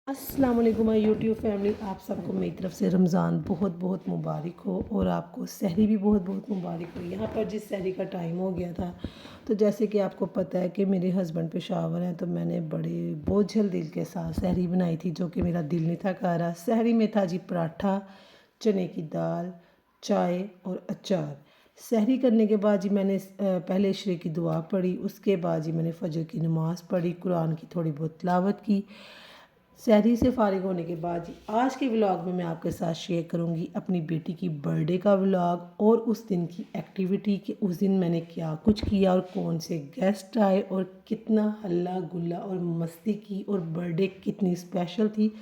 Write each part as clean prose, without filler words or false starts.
अस्सलाम वालेकुम my YouTube family. आप सबको मेरी तरफ से रमज़ान बहुत बहुत मुबारक हो और आपको सहरी भी बहुत बहुत मुबारक हो। यहाँ पर जिस सहरी का टाइम हो गया था, तो जैसे कि आपको पता है कि मेरे हस्बैंड पेशावर हैं, तो मैंने बड़े बोझल दिल के साथ सहरी बनाई थी, जो कि मेरा दिल नहीं था कर रहा। सहरी में था जी पराठा, चने की दाल, चाय और अचार। सहरी करने के बाद जी मैंने पहले इशरे की दुआ पढ़ी, उसके बाद जी मैंने फ़जर की नमाज़ पढ़ी, कुरान की थोड़ी बहुत तिलावत की। सहरी से फ़ारिग होने के बाद जी आज के व्लॉग में मैं आपके साथ शेयर करूंगी अपनी बेटी की बर्थडे का व्लॉग और उस दिन की एक्टिविटी कि उस दिन मैंने क्या कुछ किया और कौन से गेस्ट आए और कितना हल्ला गुल्ला और मस्ती की और बर्थडे कितनी स्पेशल थी।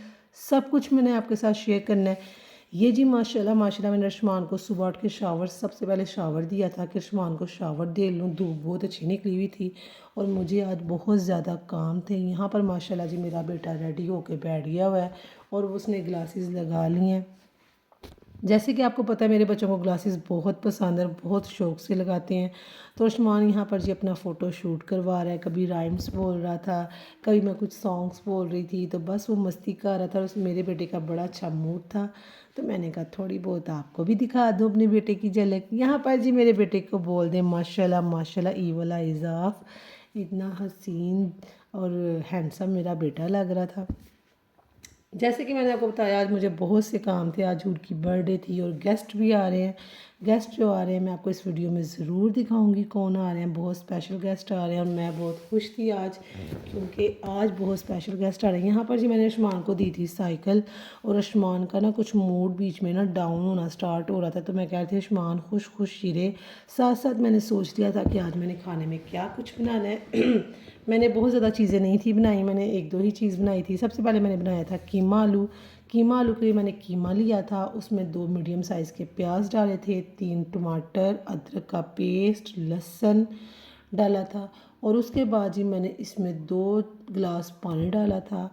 सब कुछ मैंने आपके साथ शेयर करना है। ये जी माशाल्लाह माशाल्लाह मैंने रश्मान को सुबह उठ के शावर सबसे पहले शावर दिया था कि रश्मान को शावर दे लूँ। धूप बहुत अच्छी निकली हुई थी और मुझे आज बहुत ज़्यादा काम थे। यहाँ पर माशाल्लाह जी मेरा बेटा रेडी होके बैठ गया हुआ है और उसने ग्लासेस लगा लिए हैं। जैसे कि आपको पता है मेरे बच्चों को ग्लासेस बहुत पसंद है, बहुत शौक़ से लगाते हैं। तो उस्मान यहाँ पर जी अपना फ़ोटो शूट करवा रहा है, कभी राइम्स बोल रहा था, कभी मैं कुछ सॉन्ग्स बोल रही थी, तो बस वो मस्ती कर रहा था। उस मेरे बेटे का बड़ा अच्छा मूड था, तो मैंने कहा थोड़ी बहुत आपको भी दिखा दूँ अपने बेटे की झलक। यहाँ पर जी मेरे बेटे को बोल दें माशाल्लाह माशाल्लाह ई वाला इज़ाफ़, इतना हसीन और हैंडसम मेरा बेटा लग रहा था। जैसे कि मैंने आपको बताया आज मुझे बहुत से काम थे, आज उनकी बर्थडे थी और गेस्ट भी आ रहे हैं। गेस्ट जो आ रहे हैं मैं आपको इस वीडियो में ज़रूर दिखाऊंगी कौन आ रहे हैं। बहुत स्पेशल गेस्ट आ रहे हैं और मैं बहुत खुश थी आज, क्योंकि आज बहुत स्पेशल गेस्ट आ रहे हैं। यहाँ पर जी मैंने उस्मान को दी थी साइकिल और उस्मान का ना कुछ मूड बीच में ना डाउन होना स्टार्ट हो रहा था, तो मैं कह रही थी उस्मान खुश खुश ही रहे। साथ साथ मैंने सोच लिया था कि आज मैंने खाने में क्या कुछ बनाना है। मैंने बहुत ज़्यादा चीज़ें नहीं थी बनाई, मैंने एक दो ही चीज़ बनाई थी। सबसे पहले मैंने बनाया था कीमा आलू। कीमा आलू के लिए मैंने कीमा लिया था, उसमें 2 मीडियम साइज़ के प्याज डाले थे, 3 टमाटर, अदरक का पेस्ट, लहसुन डाला था और उसके बाद जी मैंने इसमें 2 गिलास पानी डाला था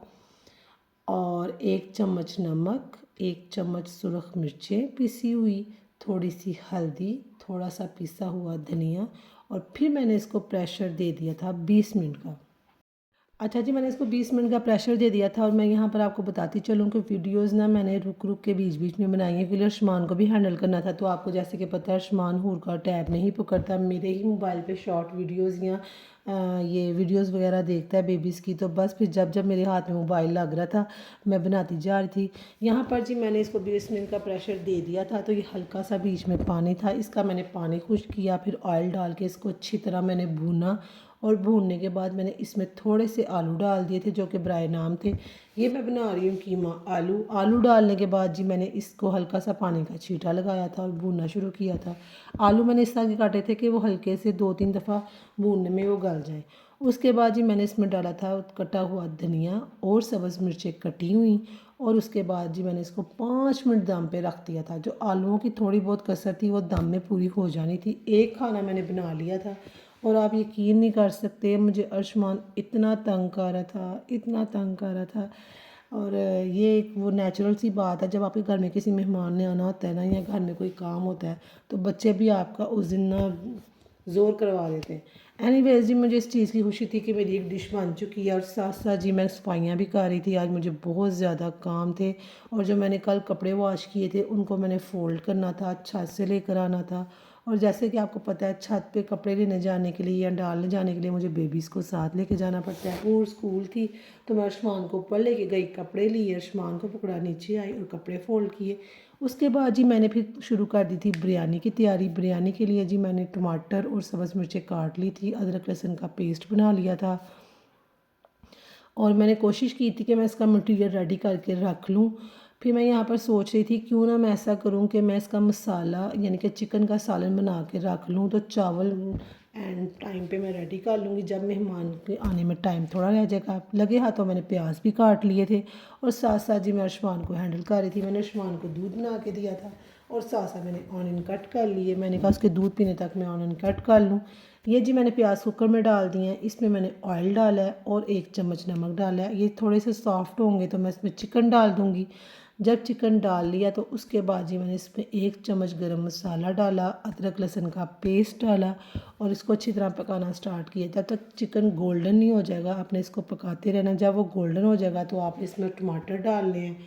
और 1 चम्मच नमक, 1 चम्मच सुरख मिर्चें पिसी हुई, थोड़ी सी हल्दी, थोड़ा सा पिसा हुआ धनिया और फिर मैंने इसको प्रेशर दे दिया था 20 मिनट का। अच्छा जी, मैंने इसको 20 मिनट का प्रेशर दे दिया था और मैं यहाँ पर आपको बताती चलूँ कि वीडियोज़ ना मैंने रुक रुक के बीच बीच में बनाई हैं, क्योंकि अर्शमान को भी हैंडल करना था। तो आपको जैसे कि पता है अर्शमान हूर का टैब नहीं पकड़ता, मेरे ही मोबाइल पे शॉर्ट वीडियोज़ या ये वीडियोज़ वगैरह देखता है बेबीज़ की। तो बस फिर जब जब मेरे हाथ में मोबाइल लग रहा था मैं बनाती जा रही थी। यहाँ पर जी मैंने इसको 20 मिनट का प्रेशर दे दिया था, तो ये हल्का सा बीच में पानी था, इसका मैंने पानी खुश्क किया, फिर ऑयल डाल के इसको अच्छी तरह मैंने भूना और भूनने के बाद मैंने इसमें थोड़े से आलू डाल दिए थे जो कि ब्राय नाम थे। ये मैं बना रही हूँ कीमा आलू। आलू डालने के बाद जी मैंने इसको हल्का सा पानी का छींटा लगाया था और भूनना शुरू किया था। आलू मैंने इस तरह के काटे थे कि वो हल्के से 2-3 दफ़ा भूनने में वो गल जाए। उसके बाद जी मैंने इसमें डाला था कटा हुआ धनिया और सब्ज़ मिर्चें कटी हुई और उसके बाद जी मैंने इसको 5 मिनट दम पे रख दिया था। जो आलूओं की थोड़ी बहुत कसर थी वो दम में पूरी हो जानी थी। एक खाना मैंने बना लिया था और आप यकीन नहीं कर सकते मुझे अर्शमान इतना तंग कर रहा था, इतना तंग कर रहा था। और ये एक वो नेचुरल सी बात है, जब आपके घर में किसी मेहमान ने आना होता है ना या घर में कोई काम होता है तो बच्चे भी आपका उस दिन ना ज़ोर करवा देते हैं। एनीवेज जी मुझे इस चीज़ की खुशी थी कि मेरी एक डिश बन चुकी है और साथ साथ जी मैं सफाइयाँ भी कर रही थी। आज मुझे बहुत ज़्यादा काम थे और जो मैंने कल कपड़े वॉश किए थे उनको मैंने फ़ोल्ड करना था, छत से लेकर आना था। और जैसे कि आपको पता है छत पे कपड़े लेने जाने के लिए या डालने जाने के लिए मुझे बेबीज़ को साथ लेके जाना पड़ता है। और स्कूल थी तो मैं अर्शमान को ऊपर लेके गई, कपड़े लिए, अर्शमान को पकड़ा, नीचे आई और कपड़े फ़ोल्ड किए। उसके बाद जी मैंने फिर शुरू कर दी थी बिरयानी की तैयारी। बिरयानी के लिए जी मैंने टमाटर और सब्ज़ मिर्चें काट ली थी, अदरक लहसुन का पेस्ट बना लिया था और मैंने कोशिश की थी कि मैं इसका मटेरियल रेडी करके रख लूँ। फिर मैं यहाँ पर सोच रही थी क्यों ना मैं ऐसा करूँ कि मैं इसका मसाला यानी कि चिकन का सालन बना के रख लूँ, तो चावल एंड टाइम पे मैं रेडी कर लूँगी जब मेहमान के आने में टाइम थोड़ा रह जाएगा। लगे हाथों मैंने प्याज भी काट लिए थे और साथ साथ जी मैं अर्शमान को हैंडल कर रही थी। मैंने अर्शमान को दूध बना के दिया था और साथ साथ मैंने ऑनियन कट कर लिए। मैंने कहा उसके दूध पीने तक मैं ऑनियन कट कर लूँ। ये जी मैंने प्याज कुकर में डाल दिए हैं, इसमें मैंने ऑयल डाला है और 1 चम्मच नमक डाला है। ये थोड़े से सॉफ्ट होंगे तो मैं इसमें चिकन डाल दूँगी। जब चिकन डाल लिया तो उसके बाद जी मैंने इसमें 1 चम्मच गरम मसाला डाला, अदरक लहसुन का पेस्ट डाला और इसको अच्छी तरह पकाना स्टार्ट किया। जब तक चिकन गोल्डन नहीं हो जाएगा आपने इसको पकाते रहना। जब वो गोल्डन हो जाएगा तो आप इसमें टमाटर डालने हैं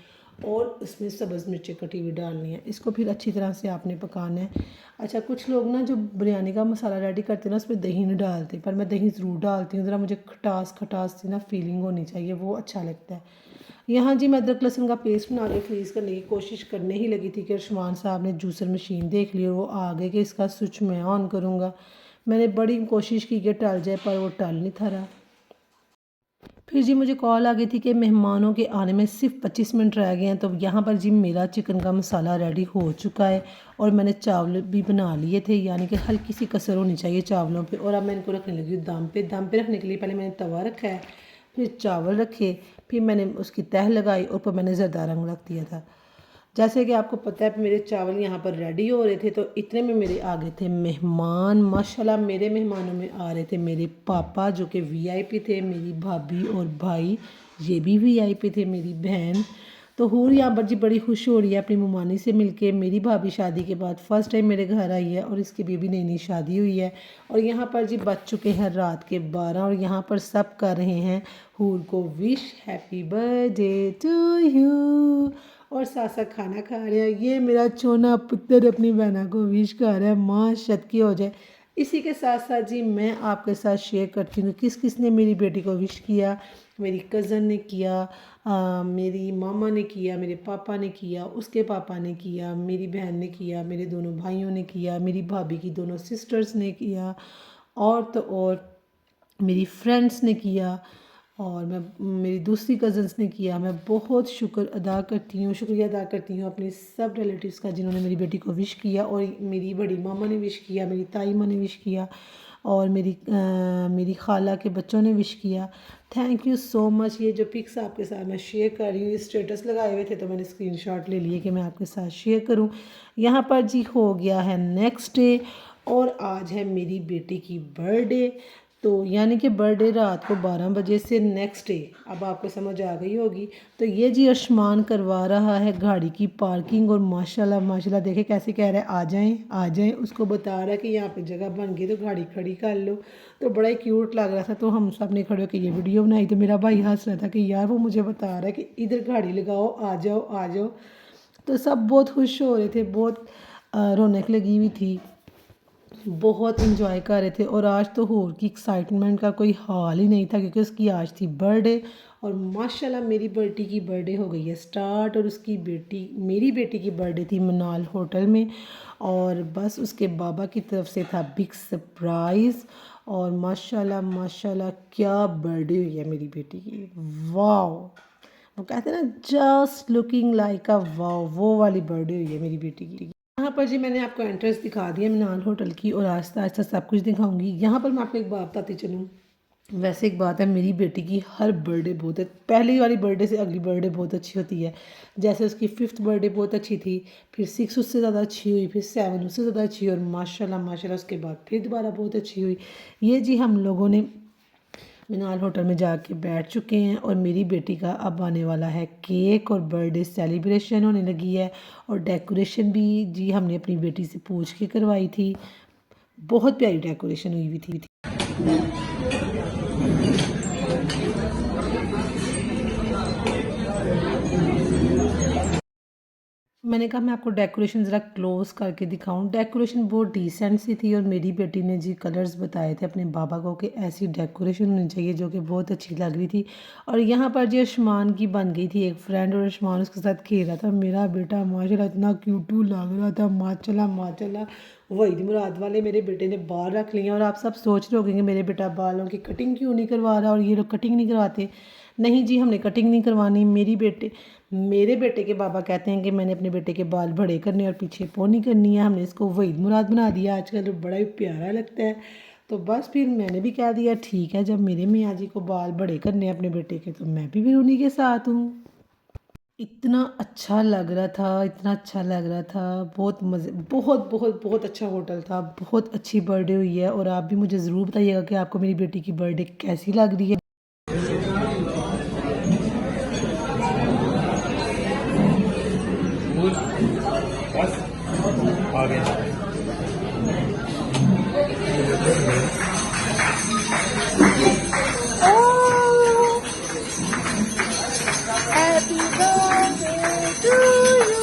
और इसमें सब्ज़ मिर्ची कटी हुई डालनी है। इसको फिर अच्छी तरह से आपने पकाना है। अच्छा, कुछ लोग ना जो बिरयानी का मसाला रेडी करते हैं ना उसमें दही नहीं डालते, पर मैं दही ज़रूर डालती हूँ। ज़रा मुझे खटास खटास सी ना फीलिंग होनी चाहिए, वो अच्छा लगता है। यहाँ जी मैं अदरक लहसुन का पेस्ट बना के फ्रीज़ करने की कोशिश करने ही लगी थी कि अर्शमान साहब ने जूसर मशीन देख ली और वो आ गए कि इसका स्विच मैं ऑन करूँगा। मैंने बड़ी कोशिश की कि टल जाए पर वो टल नहीं था रहा। फिर जी मुझे कॉल आ गई थी कि मेहमानों के आने में सिर्फ 25 मिनट रह गए हैं। तो यहाँ पर जी मेरा चिकन का मसाला रेडी हो चुका है और मैंने चावल भी बना लिए थे, यानी कि हल्की सी कसर होनी चाहिए चावलों पे। और अब मैं इनको रखने लगी हूँ दम पे। दम पे रखने के लिए पहले मैंने तवा रखा है, फिर चावल रखे, फिर मैंने उसकी तह लगाई और ऊपर मैंने ज़रदा रंग रख दिया था। जैसे कि आपको पता है मेरे चावल यहाँ पर रेडी हो रहे थे तो इतने में मेरे आ गए थे मेहमान। माशाल्लाह मेरे मेहमानों में आ रहे थे मेरे पापा जो कि वीआईपी थे, मेरी भाभी और भाई ये भी वीआईपी थे, मेरी बहन। तो हूर यहाँ पर जी बड़ी खुश हो रही है अपनी मुमानी से मिलके। मेरी भाभी शादी के बाद फर्स्ट टाइम मेरे घर आई है और इसकी भी नई नई शादी हुई है। और यहाँ पर जी बज चुके हैं रात के 12 और यहाँ पर सब कर रहे हैं हूर को wish happy birthday to you और साथ साथ खाना खा रहे हैं। ये मेरा छोना पुत्र अपनी बहना को विश कर रहा है, माँ शत की हो जाए। इसी के साथ साथ जी मैं आपके साथ शेयर करती हूँ किस किस ने मेरी बेटी को विश किया। मेरी कज़न ने किया, मेरी मामा ने किया, मेरे पापा ने किया, उसके पापा ने किया, मेरी बहन ने किया, मेरे दोनों भाइयों ने किया, मेरी भाभी की दोनों सिस्टर्स ने किया और तो और मेरी फ्रेंड्स ने किया और मैं मेरी दूसरी कज़न्स ने किया। मैं बहुत शुक्रिया अदा करती हूँ अपनी सब रिलेटिव्स का जिन्होंने मेरी बेटी को विश किया। और मेरी बड़ी मामा ने विश किया, मेरी ताई माँ ने विश किया और मेरी खाला के बच्चों ने विश किया। Thank you so much. ये जो पिक्स आपके साथ मैं शेयर कर रही हूँ, स्टेटस लगाए हुए थे तो मैंने स्क्रीनशॉट ले लिए कि मैं आपके साथ शेयर करूँ। यहाँ पर जी हो गया है नेक्स्ट डे और आज है मेरी बेटी की बर्थडे। तो यानी कि बर्थडे रात को 12 बजे से नेक्स्ट डे, अब आपको समझ आ गई होगी। तो ये जी अर्शमान करवा रहा है गाड़ी की पार्किंग और माशाल्लाह माशाल्लाह देखे कैसे कह रहा है आ जाएं आ जाएं। उसको बता रहा है कि यहाँ पे जगह बन गई तो गाड़ी खड़ी कर लो। तो बड़ा ही क्यूट लग रहा था। तो हम सब ने खड़े होकर ये वीडियो बनाई। तो मेरा भाई हंस रहा था कि यार वो मुझे बता रहा है कि इधर गाड़ी लगाओ, आ जाओ आ जाओ। तो सब बहुत खुश हो रहे थे, बहुत रौनक लगी हुई थी, बहुत इंजॉय कर रहे थे। और आज तो होर की एक्साइटमेंट का कोई हाल ही नहीं था क्योंकि उसकी आज थी बर्थडे। और माशाल्लाह मेरी बेटी की बर्थडे हो गई है स्टार्ट और उसकी बेटी मेरी बेटी की बर्थडे थी मनाल होटल में। और बस उसके बाबा की तरफ से था बिग सरप्राइज़। और माशाल्लाह माशाल्लाह क्या बर्थडे हुई है मेरी बेटी की, वाओ। वो कहते हैं ना just looking like a wow, वो वाली बर्थडे हुई है मेरी बेटी की। यहाँ पर जी मैंने आपको एंट्रेंस दिखा दिया मनाल होटल की और आहिस्ता आहिस्ता सब कुछ दिखाऊंगी। यहाँ पर मैं आपको एक बात बताती चलूँ। वैसे एक बात है, मेरी बेटी की हर बर्थडे बहुत है, पहली वाली बर्थडे से अगली बर्थडे बहुत अच्छी होती है। जैसे उसकी 5th बर्थडे बहुत अच्छी थी, फिर 6 उससे ज़्यादा अच्छी हुई, फिर 7 उससे ज़्यादा अच्छी हुई और माशाल्लाह माशाल्लाह उसके बाद फिर दोबारा बहुत अच्छी हुई। ये जी हम लोगों ने मीनाल होटल में जाके बैठ चुके हैं और मेरी बेटी का अब आने वाला है केक और बर्थडे सेलिब्रेशन होने लगी है। और डेकोरेशन भी जी हमने अपनी बेटी से पूछ के करवाई थी, बहुत प्यारी डेकोरेशन हुई हुई थी। मैंने कहा मैं आपको डेकोरेशन ज़रा क्लोज़ करके दिखाऊं। डेकोरेशन बहुत डिसेंट सी थी और मेरी बेटी ने जी कलर्स बताए थे अपने बाबा को कि ऐसी डेकोरेशन होनी चाहिए, जो कि बहुत अच्छी लग रही थी। और यहाँ पर जी आयुष्मान की बन गई थी एक फ्रेंड और आयुष्मान उसके साथ खेल रहा था। मेरा बेटा माशाल्लाह इतना क्यूटू लग रहा था, माशाल्लाह माशाल्लाह। वही मुराद वाले मेरे बेटे ने बाल रख लिए और आप सब सोच रहे होंगे कि मेरे बेटा बालों की कटिंग क्यों नहीं करवा रहा और ये लोग कटिंग नहीं करवाते। नहीं जी, हमने कटिंग नहीं करवानी। मेरे बेटे के बाबा कहते हैं कि मैंने अपने बेटे के बाल बड़े करने और पीछे पोनी करनी है। हमने इसको वहीद मुराद बना दिया आजकल, तो बड़ा ही प्यारा लगता है। तो बस फिर मैंने भी कह दिया ठीक है, जब मेरे मियाँ जी को बाल बड़े करने हैं अपने बेटे के तो मैं भी फिर उन्हीं के साथ हूँ। इतना अच्छा लग रहा था, इतना अच्छा लग रहा था, बहुत मज़े, बहुत बहुत बहुत अच्छा होटल था, बहुत अच्छी बर्थडे हुई है। और आप भी मुझे ज़रूर बताइएगा कि आपको मेरी बेटी की बर्थडे कैसी लग रही है। बस आ गया। Happy birthday to you.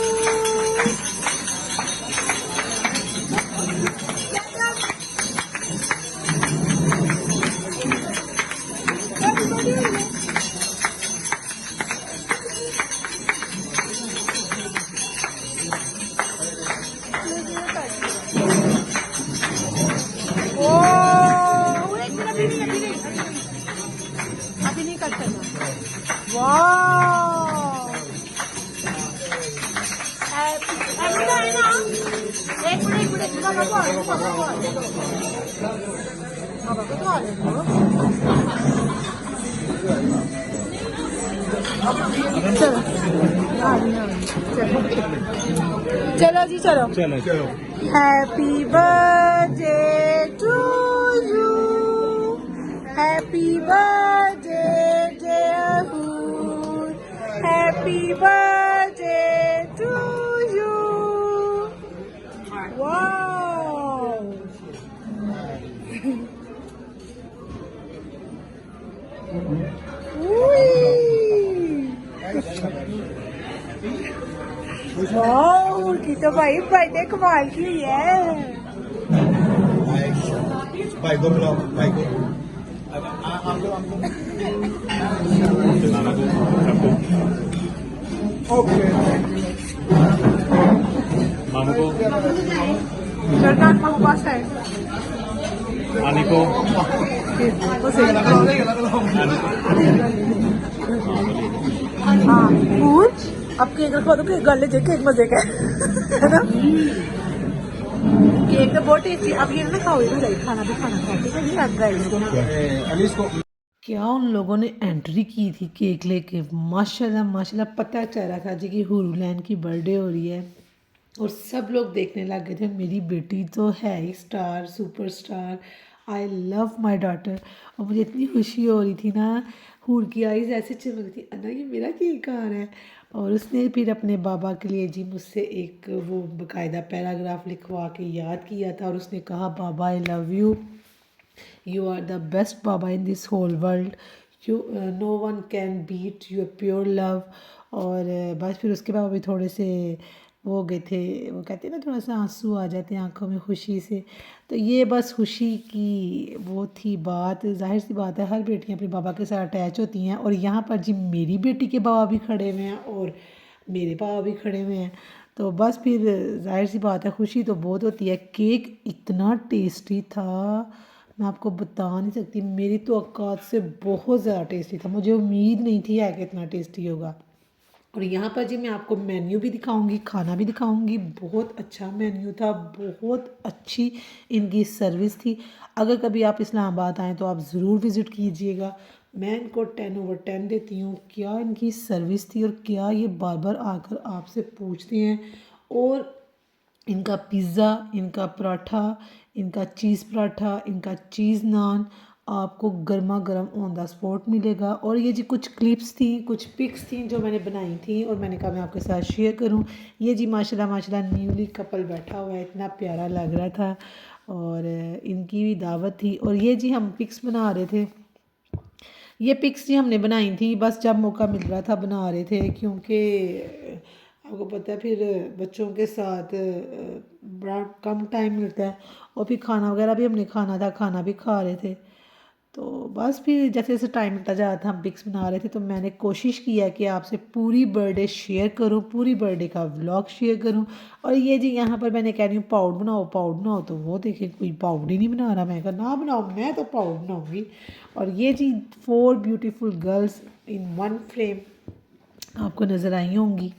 Oh, wait, अभी नहीं कट करना। Wow. Happy है ना? एक मिनट बाबा को आ बाबा को तो आ चलो चलो जी चलो चलो चलो happy birthday to you happy birthday dear Hoor happy birthday to you wow वाह की तो भाई बर्थडे कमाल की हुई है भाई को बुलाओ भाई को ओके मामू को सरकार मामू पास है आनी को हाँ फूल अब केक रखवा दो केक गले केक मजे का है ना केक तो बहुत टेस्टी अब ये ना खाओ इधर खाना भी खाना खाओ ठीक है जी लग गया इसको क्या उन लोगों ने एंट्री की थी केक लेके, माशाल्लाह माशाल्लाह, पता चल रहा था जी कि हुरूलैन की बर्थडे हो रही है। और सब लोग देखने लग गए थे, मेरी बेटी तो है ही star, super star, I love my daughter. और मुझे इतनी खुशी हो रही थी ना, हूर की आईज ऐसे चमक थी, अन्ना ये मेरा केक आ रहा है। और उसने फिर अपने बाबा के लिए जी मुझसे एक वो बाकायदा पैराग्राफ लिखवा के याद किया था, और उसने कहा बाबा I love you, you are the best baba in this whole world, you no one can beat your pure love। और बस फिर उसके बाद भी थोड़े से वो हो गए थे, वो कहते हैं ना थोड़ा सा आंसू आ जाते हैं आंखों में खुशी से। तो ये बस खुशी की वो थी बात, जाहिर सी बात है हर बेटियां अपने बाबा के साथ अटैच होती हैं। और यहाँ पर जी मेरी बेटी के बाबा भी खड़े हुए हैं और मेरे पापा भी खड़े हुए हैं, तो बस फिर जाहिर सी बात है खुशी तो बहुत होती है। केक इतना टेस्टी था, मैं आपको बता नहीं सकती, मेरी तो औकात से बहुत ज़्यादा टेस्टी था, मुझे उम्मीद नहीं थी है कि इतना टेस्टी होगा। और यहाँ पर जी मैं आपको मेन्यू भी दिखाऊंगी, खाना भी दिखाऊंगी, बहुत अच्छा मेन्यू था, बहुत अच्छी इनकी सर्विस थी। अगर कभी आप इस्लामाबाद आएँ तो आप ज़रूर विज़िट कीजिएगा। मैं इनको 10/10 देती हूँ, क्या इनकी सर्विस थी और क्या ये बार बार आकर आपसे पूछते हैं। और इनका पिज़्ज़ा, इनका पराठा, इनका चीज़ पराठा, इनका चीज़ नान आपको गर्मा गर्म ऑन द स्पॉट मिलेगा। और ये जी कुछ क्लिप्स थी, कुछ पिक्स थी जो मैंने बनाई थी और मैंने कहा मैं आपके साथ शेयर करूं। ये जी माशाल्लाह माशाल्लाह न्यूली कपल बैठा हुआ है, इतना प्यारा लग रहा था। और इनकी भी दावत थी। और ये जी हम पिक्स बना रहे थे, ये पिक्स जी हमने बनाई थी बस जब मौका मिल रहा था बना रहे थे, क्योंकि आपको पता है फिर बच्चों के साथ बड़ा कम टाइम मिलता है। और फिर खाना वगैरह भी हमने खाना था, खाना भी खा रहे थे। तो बस फिर जैसे जैसे टाइम मिलता जा रहा था हम पिक्स बना रहे थे, तो मैंने कोशिश किया कि आपसे पूरी बर्थडे शेयर करूं, पूरी बर्थडे का व्लॉग शेयर करूं। और ये जी यहाँ पर मैंने कह रही हूँ पाउड बनाओ पाउड बनाओ, तो वो देखिए कोई पाउड ही नहीं बना रहा। मैं कहा ना बनाओ, मैं तो पाउड बनाऊँगी। और ये जी 4 beautiful girls in one frame आपको नज़र आई होंगी।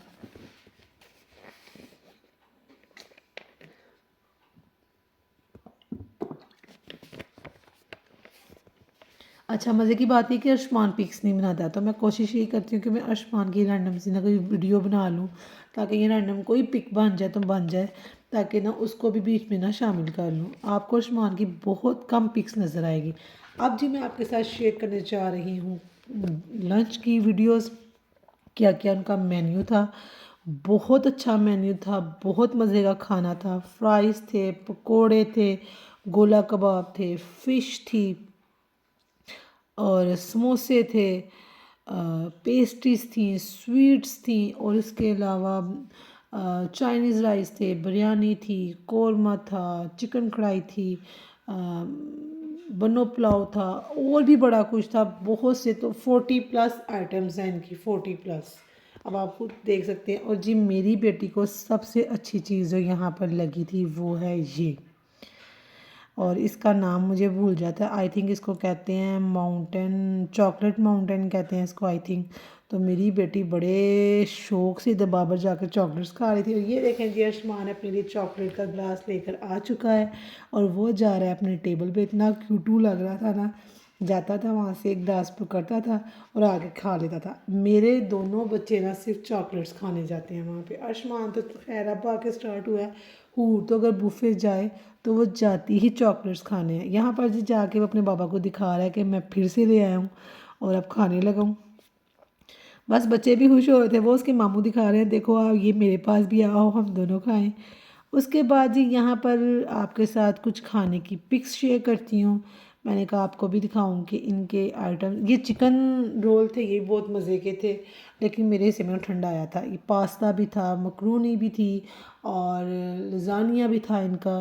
अच्छा, मज़े की बात है कि अर्शमान पिक्स नहीं बनाता, तो मैं कोशिश यही करती हूँ कि मैं अर्शमान की रैंडम सी ना कोई वीडियो बना लूँ, ताकि ये रैंडम कोई पिक बन जाए तो बन जाए, ताकि ना उसको भी बीच में ना शामिल कर लूँ। आपको अर्शमान की बहुत कम पिक्स नज़र आएगी। अब जी मैं आपके साथ शेयर करने जा रही हूँ लंच की वीडियोज़, क्या क्या उनका मेन्यू था। बहुत अच्छा मेन्यू था, बहुत मज़े का खाना था। फ्राइज़ थे, पकोड़े थे, गोला कबाब थे, फ़िश थी और समोसे थे, पेस्ट्रीज़ थी, स्वीट्स थी और इसके अलावा चाइनीज़ राइस थे, बिरयानी थी, कौरमा था, चिकन कढ़ाई थी, बनो पुलाव था और भी बड़ा कुछ था। बहुत से तो 40 प्लस आइटम्स हैं इनकी, 40 प्लस। अब आप खुद देख सकते हैं। और जी मेरी बेटी को सबसे अच्छी चीज़ जो यहाँ पर लगी थी वो है ये, और इसका नाम मुझे भूल जाता है। आई थिंक इसको कहते हैं माउंटेन, चॉकलेट माउंटेन कहते हैं इसको आई थिंक। तो मेरी बेटी बड़े शौक से दबाबर जाकर चॉकलेट्स खा रही थी। और ये देखें जी अर्शमान अपने लिए चॉकलेट का ग्लास लेकर आ चुका है और वो जा रहा है अपने टेबल पे। इतना क्यूटू लग रहा था ना, जाता था वहाँ से एक ग्लास पकड़ता था और आके खा लेता था। मेरे दोनों बच्चे ना सिर्फ चॉकलेट्स खाने जाते हैं वहाँ पे। अर्शमान तो खैर अब आके स्टार्ट हुआ है। हूर तो अगर बुफे जाए तो वो जाती ही चॉकलेट्स खाने हैं। यहाँ पर जी जाके वो अपने बाबा को दिखा रहा है कि मैं फिर से ले आया हूँ और अब खाने लगा हूँ। बस बच्चे भी खुश हो रहे थे। वो उसके मामू दिखा रहे हैं, देखो आप ये मेरे पास भी आओ हम दोनों खाएं। उसके बाद जी यहाँ पर आपके साथ कुछ खाने की पिक्स शेयर करती हूँ। मैंने कहा आपको भी दिखाऊं कि इनके आइटम, ये चिकन रोल थे, ये बहुत मज़े के थे, लेकिन मेरे हिस्से में ठंडा आया था। ये पास्ता भी था, मकरूनी भी थी और लजानिया भी था इनका,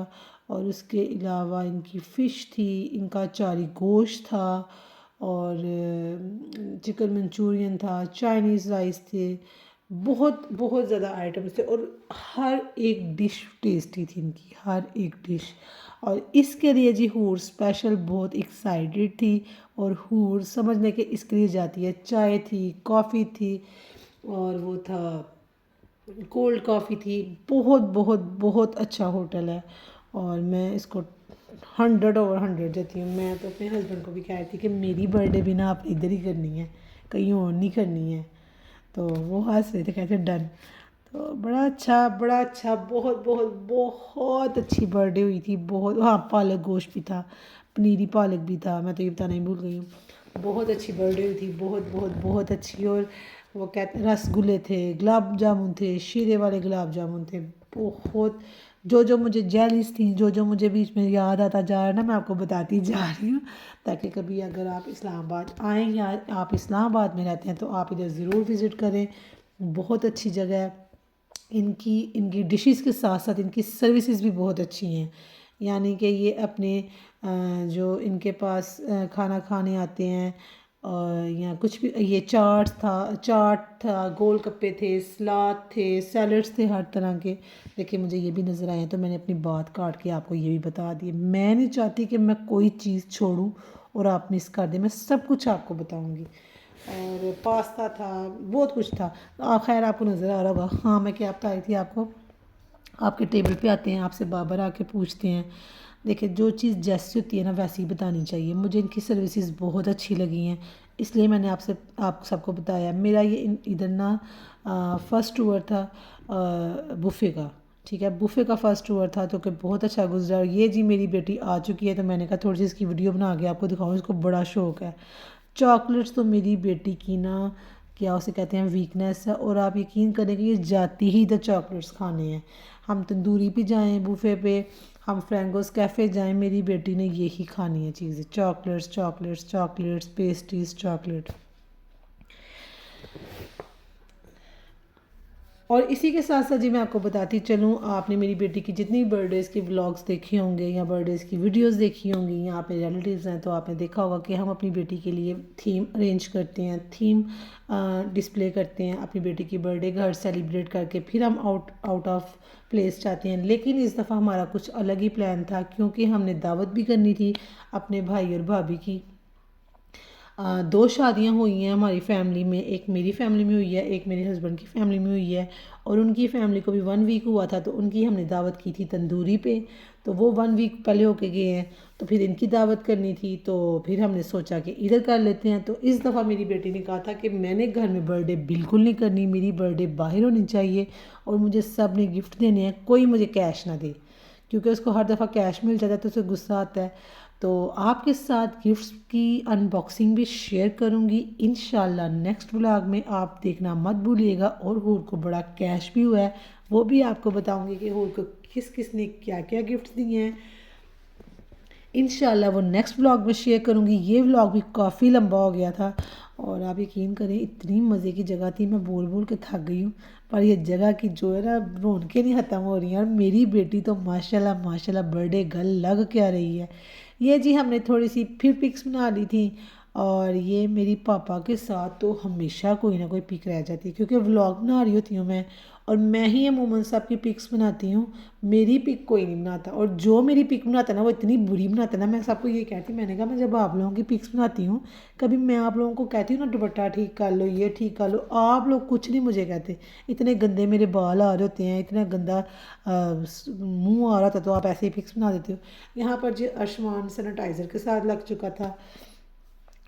और उसके अलावा इनकी फ़िश थी, इनका चारी गोश्त था और चिकन मंचूरियन था, चाइनीज़ राइस थे। बहुत बहुत ज़्यादा आइटम्स थे और हर एक डिश टेस्टी थी इनकी, हर एक डिश। और इसके लिए जी हूर स्पेशल बहुत एक्साइटेड थी और हूर समझने के इसके लिए जाती है। चाय थी, कॉफ़ी थी और वो था कोल्ड कॉफ़ी थी। बहुत बहुत बहुत अच्छा होटल है और मैं इसको 100/100 देती हूँ। मैं तो अपने हस्बैंड को भी कह रही थी कि मेरी बर्थडे भी ना आप इधर ही करनी है, कहीं और नहीं करनी है। तो वो हंस रहे थे, कहते डन। तो बड़ा अच्छा, बहुत बहुत बहुत अच्छी बर्थडे हुई थी। बहुत, हाँ पालक गोश्त भी था, पनीरी पालक भी था, मैं तो ये बताना ही भूल गई हूँ। बहुत अच्छी बर्थडे हुई थी, बहुत बहुत बहुत अच्छी। और वो कहते रसगुल्ले थे, गुलाब जामुन थे, शीरे वाले गुलाब जामुन थे। बहुत जो मुझे जेलिस थी, जो मुझे बीच में याद आता जा रहा है ना, मैं आपको बताती जा रही हूँ, ताकि कभी अगर आप इस्लामाबाद आएँ या आप इस्लामाबाद में रहते हैं तो आप इधर ज़रूर विज़िट करें। बहुत अच्छी जगह है। इनकी डिशेस के साथ साथ इनकी सर्विसेज भी बहुत अच्छी हैं। यानी कि ये अपने जो इनके पास खाना खाने आते हैं और या कुछ भी, ये चाट था, गोलगप्पे थे, सलाद थे, सैलड्स थे हर तरह के। देखिए मुझे ये भी नज़र आए तो मैंने अपनी बात काट के आपको ये भी बता दी। मैं नहीं चाहती कि मैं कोई चीज़ छोड़ूं और आप मिस कर दें, मैं सब कुछ आपको बताऊंगी। और पास्ता था, बहुत कुछ था। खैर आपको नज़र आ रहा होगा। हाँ मैं क्या बता रही थी आपको, आपके टेबल पे आते हैं, आपसे बाबर आके पूछते हैं। देखिए जो चीज़ जैसी होती है ना वैसी ही बतानी चाहिए। मुझे इनकी सर्विसेज बहुत अच्छी लगी हैं, इसलिए मैंने आप सबको बताया। मेरा ये इधर ना फ़र्स्ट टूर था बुफ़े का, ठीक है, बुफ़े का फ़र्स्ट टूर था तो कि बहुत अच्छा गुजरा। ये जी मेरी बेटी आ चुकी है तो मैंने कहा थोड़ी सी इसकी वीडियो बना के आपको दिखाऊँ, इसको बड़ा शौक़ है। चॉकलेट्स तो मेरी बेटी की ना क्या उसे कहते हैं वीकनेस है, और आप यकीन करें कि ये जाती ही इधर चॉकलेट्स खाने हैं। हम तंदूरी भी जाएं बुफ़े पे, हम फ्रेंगोस कैफ़े जाएं, मेरी बेटी ने यही खानी है चीज़ें, chocolates chocolates chocolates, pastries, chocolate. और इसी के साथ साथ जी मैं आपको बताती चलूँ, आपने मेरी बेटी की जितनी बर्थडेज़ की व्लॉग्स देखे होंगे या बर्थडेज़ की वीडियोस देखी होंगी, यहाँ पे रिलेटिव्स हैं तो आपने देखा होगा कि हम अपनी बेटी के लिए थीम अरेंज करते हैं, थीम डिस्प्ले करते हैं अपनी बेटी की बर्थडे घर सेलिब्रेट करके, फिर हम आउट ऑफ प्लेस जाते हैं। लेकिन इस दफ़ा हमारा कुछ अलग ही प्लान था, क्योंकि हमने दावत भी करनी थी अपने भाई और भाभी की। 2 शादियां हुई हैं हमारी फैमिली में, एक मेरी फैमिली में हुई है, एक मेरे हस्बैंड की फैमिली में हुई है, और उनकी फैमिली को भी 1 वीक हुआ था, तो उनकी हमने दावत की थी तंदूरी पे, तो वो 1 वीक पहले होके गए हैं, तो फिर इनकी दावत करनी थी, तो फिर हमने सोचा कि इधर कर लेते हैं। तो इस दफ़ा मेरी बेटी ने कहा था कि मैंने घर में बर्थडे बिल्कुल नहीं करनी, मेरी बर्थडे बाहर होनी चाहिए और मुझे सब ने गिफ्ट देने हैं, कोई मुझे कैश ना दे, क्योंकि उसको हर दफ़ा कैश मिल जाता है तो उसे गुस्सा आता है। तो आपके साथ गिफ्ट्स की अनबॉक्सिंग भी शेयर करूंगी इंशाल्लाह नेक्स्ट व्लॉग में, आप देखना मत भूलिएगा। और हूर को बड़ा कैश भी हुआ है, वो भी आपको बताऊंगी कि हूर को किस किस ने क्या क्या गिफ्ट्स दिए हैं। इंशाल्लाह वो नेक्स्ट व्लॉग में शेयर करूंगी। ये व्लॉग भी काफ़ी लंबा हो गया था और आप यकीन करें इतनी मज़े की जगह थी, मैं बोल बोल के थक गई हूँ, पर ये जगह की जो है ना रौनकें नहीं ख़त्म हो रही हैं। और मेरी बेटी तो माशाल्लाह माशाल्लाह बर्थडे गर्ल लग क्या रही है। ये जी हमने थोड़ी सी फिर पिक्स बना ली थी, और ये मेरी पापा के साथ तो हमेशा कोई ना कोई पिक रह जाती है, क्योंकि व्लॉग बना रही होती हूँ मैं, और मैं ही अमूमन सब की पिक्स बनाती हूँ, मेरी पिक कोई नहीं बनाता। और जो मेरी पिक बनाता है ना वो इतनी बुरी बनाता है ना, मैं सबको ये कहती, मैंने कहा मैं जब आप लोगों की पिक्स बनाती हूँ, कभी मैं आप लोगों को कहती हूँ ना दुपट्टा ठीक कर लो, ये ठीक कर लो, आप लोग कुछ नहीं मुझे कहते। इतने गंदे मेरे बाल आ रहे होते हैं, इतना गंदा मुँह आ रहा था, तो आप ऐसे ही पिक्स बना देते हो। यहाँ पर जो आयुष्मान सैनिटाइज़र के साथ लग चुका था।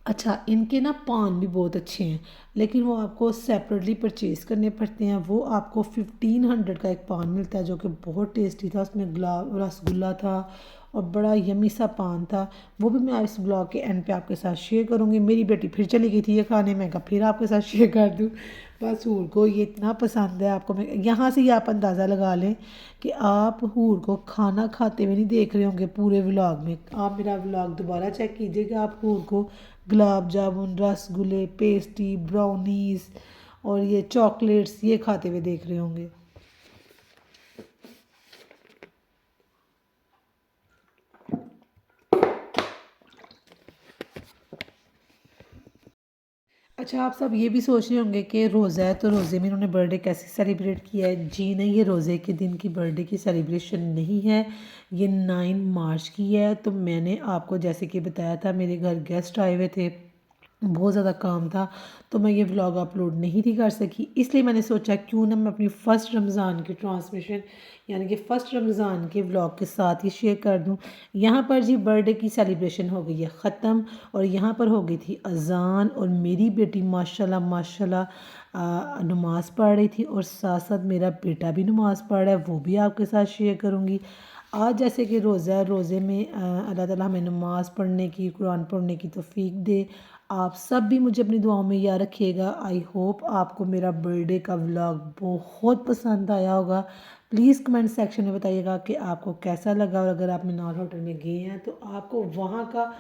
अच्छा, इनके ना पान भी बहुत अच्छे हैं, लेकिन वो आपको सेपरेटली परचेज़ करने पड़ते हैं। वो आपको 1500 का एक पान मिलता है जो कि बहुत टेस्टी था, उसमें गुलाब रसगुल्ला था और बड़ा यमी सा पान था। वो भी मैं इस ब्लॉग के एंड पे आपके साथ शेयर करूँगी। मेरी बेटी फिर चली गई थी ये खाने, मैं कहा फिर आपके साथ शेयर कर दूँ। बस हूर को ये इतना पसंद है, आपको मैं यहाँ से ही आप अंदाज़ा लगा लें कि आप हूर को खाना खाते हुए नहीं देख रहे होंगे पूरे व्लॉग में। आप मेरा व्लॉग दोबारा चेक कीजिएगा, आप हूर को गुलाब जामुन, रसगुल्ले, पेस्ट्री, ब्राउनीज़ और ये चॉकलेट्स ये खाते हुए देख रहे होंगे। अच्छा, आप सब ये भी सोच रहे होंगे कि रोज़ा है तो रोज़े में इन्होंने बर्थडे कैसे सेलिब्रेट किया है। जी नहीं, ये रोज़े के दिन की बर्थडे की सेलिब्रेशन नहीं है, ये 9 मार्च की है। तो मैंने आपको जैसे कि बताया था, मेरे घर गेस्ट आए हुए थे, बहुत ज़्यादा काम था, तो मैं ये व्लॉग अपलोड नहीं थी कर सकी, इसलिए मैंने सोचा क्यों ना मैं अपनी फ़र्स्ट रमज़ान की ट्रांसमिशन यानी कि फ़र्स्ट रमज़ान के व्लॉग के साथ ही शेयर कर दूं। यहाँ पर जी बर्थडे की सेलिब्रेशन हो गई है ख़त्म, और यहाँ पर हो गई थी अज़ान, और मेरी बेटी माशाल्लाह माशाल्लाह नमाज़ पढ़ रही थी, और साथ साथ मेरा बेटा भी नमाज़ पढ़ रहा है, वो भी आपके साथ शेयर करूँगी। आज जैसे कि रोज़ा है, रोज़े में अल्लाह ताला हमें नमाज़ पढ़ने की, कुरान पढ़ने की तौफीक दे। आप सब भी मुझे अपनी दुआओं में याद रखिएगा। आई होप आपको मेरा बर्थडे का व्लॉग बहुत पसंद आया होगा। प्लीज़ कमेंट सेक्शन में बताइएगा कि आपको कैसा लगा, और अगर आप मीनार होटल में गए हैं तो आपको वहाँ का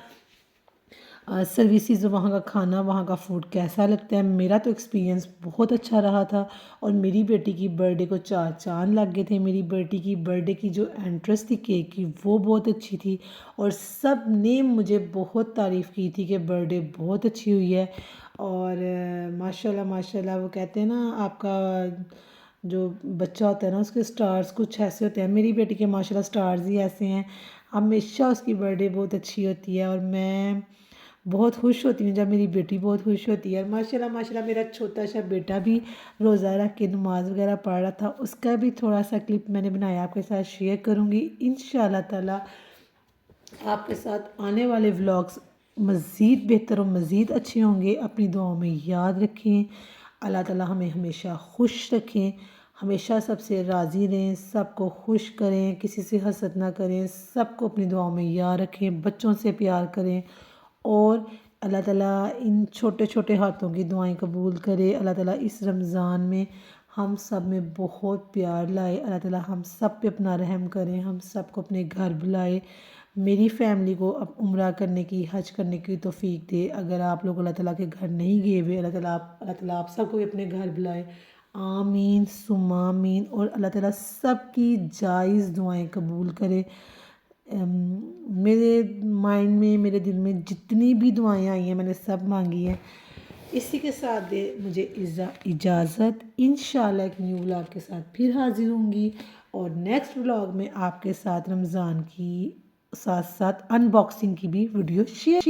सर्विसेज, वहाँ का खाना, वहाँ का फूड कैसा लगता है। मेरा तो एक्सपीरियंस बहुत अच्छा रहा था, और मेरी बेटी की बर्थडे को 4 चाँद लग गए थे। मेरी बेटी की बर्थडे की जो एंट्रेंस थी केक की वो बहुत अच्छी थी, और सब ने मुझे बहुत तारीफ़ की थी कि बर्थडे बहुत अच्छी हुई है। और माशाल्लाह माशाल्लाह, वो कहते हैं ना आपका जो बच्चा होता है ना उसके स्टार्स कुछ ऐसे होते हैं। मेरी बेटी के माशाल्लाह स्टार्स ही ऐसे हैं, हमेशा उसकी बर्थडे बहुत अच्छी होती है, और मैं बहुत खुश होती हूँ जब मेरी बेटी बहुत खुश होती है। और माशाल्लाह माशाल्लाह मेरा छोटा सा बेटा भी रोज़ा रख के नमाज़ वगैरह पढ़ रहा था, उसका भी थोड़ा सा क्लिप मैंने बनाया, आपके साथ शेयर करूँगी इंशाल्लाह ताला। आपके साथ आने वाले व्लॉग्स मज़ीद बेहतर और मज़ीद अच्छे होंगे। अपनी दुआओं में याद रखें। अल्लाह ताला हमें हमेशा खुश रखें, हमेशा सबसे राज़ी रहें, सबको खुश करें, किसी से हसद ना करें, सबको अपनी दुआओं में याद रखें, बच्चों से प्यार करें, और अल्लाह ताला इन छोटे छोटे हाथों की दुआएं कबूल करे। अल्लाह ताला इस रमज़ान में हम सब में बहुत प्यार लाए। अल्लाह ताला हम सब पे अपना रहम करें, हम सबको अपने घर बुलाए, मेरी फ़ैमिली को अब उम्रा करने की, हज करने की तौफीक दे। अगर आप लोग अल्लाह ताला के घर नहीं गए हुए, अल्लाह ताला आप सबको अपने घर बुलाए। आमीन सुम्मा आमीन। और अल्लाह ताला सब की जायज़ दुआएं कबूल करे। मेरे माइंड में, मेरे दिल में जितनी भी दुआएं आई हैं मैंने सब मांगी हैं। इसी के साथ दे मुझे इजाज़त। इंशाल्लाह एक न्यू व्लॉग के साथ फिर हाजिर होंगी, और नेक्स्ट व्लॉग में आपके साथ रमज़ान की साथ साथ अनबॉक्सिंग की भी वीडियो शेयर